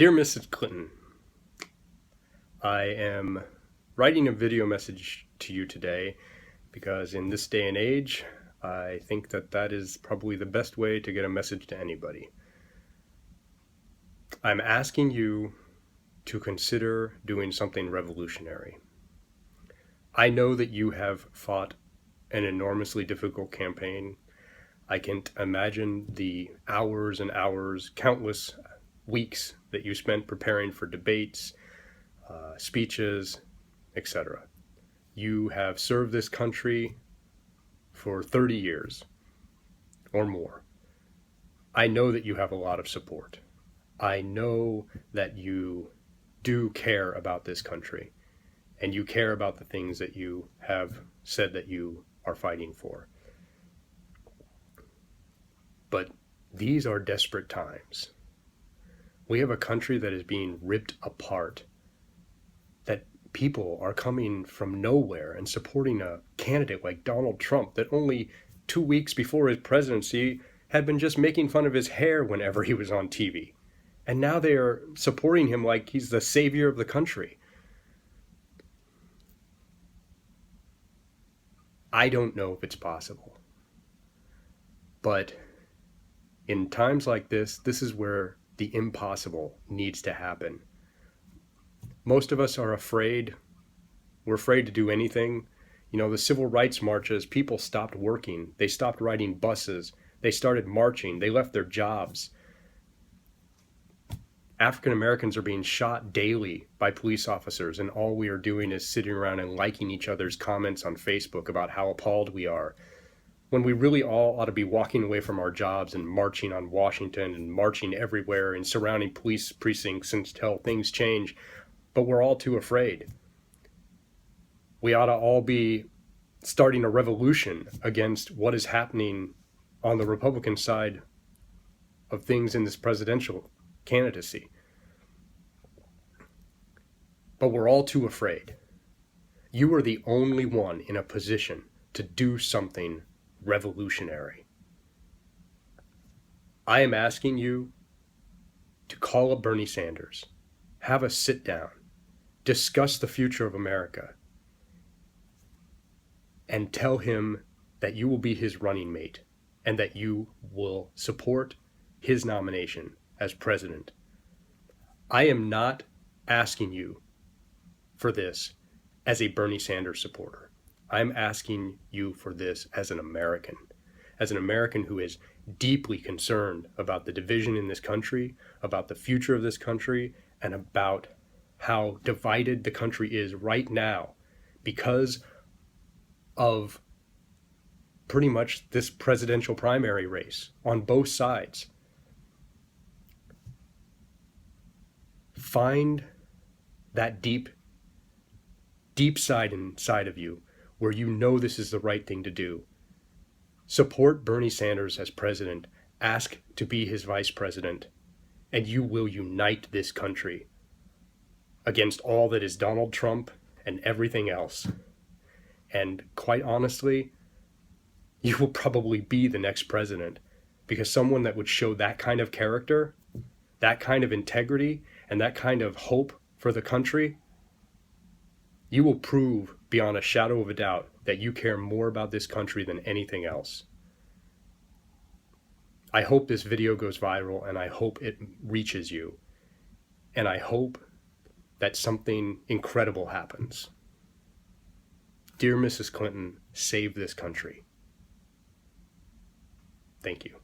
Dear Mrs. Clinton, I am writing a video message to you today because in this day and age, I think that is probably the best way to get a message to anybody. I'm asking you to consider doing something revolutionary. I know that you have fought an enormously difficult campaign. I can't imagine the hours and hours, countless weeks that you spent preparing for debates, speeches, etc. You have served this country for 30 years or more. I know that you have a lot of support. I know that you do care about this country and you care about the things that you have said that you are fighting for. But these are desperate times. We have a country that is being ripped apart, that people are coming from nowhere and supporting a candidate like Donald Trump that only 2 weeks before his presidency had been just making fun of his hair whenever he was on TV. And now they are supporting him like he's the savior of the country. I don't know if it's possible. But in times like this is where the impossible needs to happen. Most of us are afraid. We're afraid to do anything. You know, the civil rights marches, people stopped working. They stopped riding buses. They started marching. They left their jobs. African Americans are being shot daily by police officers, and all we are doing is sitting around and liking each other's comments on Facebook about how appalled we are, when we really all ought to be walking away from our jobs and marching on Washington and marching everywhere and surrounding police precincts until things change. But we're all too afraid. We ought to all be starting a revolution against what is happening on the Republican side of things in this presidential candidacy. But we're all too afraid. You are the only one in a position to do something revolutionary. I am asking you to call up Bernie Sanders, have a sit down, discuss the future of America, and tell him that you will be his running mate and that you will support his nomination as president. I am not asking you for this as a Bernie Sanders supporter. I'm asking you for this as an American who is deeply concerned about the division in this country, about the future of this country, and about how divided the country is right now because of pretty much this presidential primary race on both sides. Find that deep side inside of you where you know this is the right thing to do. Support Bernie Sanders as president. Ask to be his vice president. And you will unite this country against all that is Donald Trump and everything else. And quite honestly, you will probably be the next president, because someone that would show that kind of character, that kind of integrity, and that kind of hope for the country, you will prove beyond a shadow of a doubt that you care more about this country than anything else. I hope this video goes viral, and I hope it reaches you. And I hope that something incredible happens. Dear Mrs. Clinton, save this country. Thank you.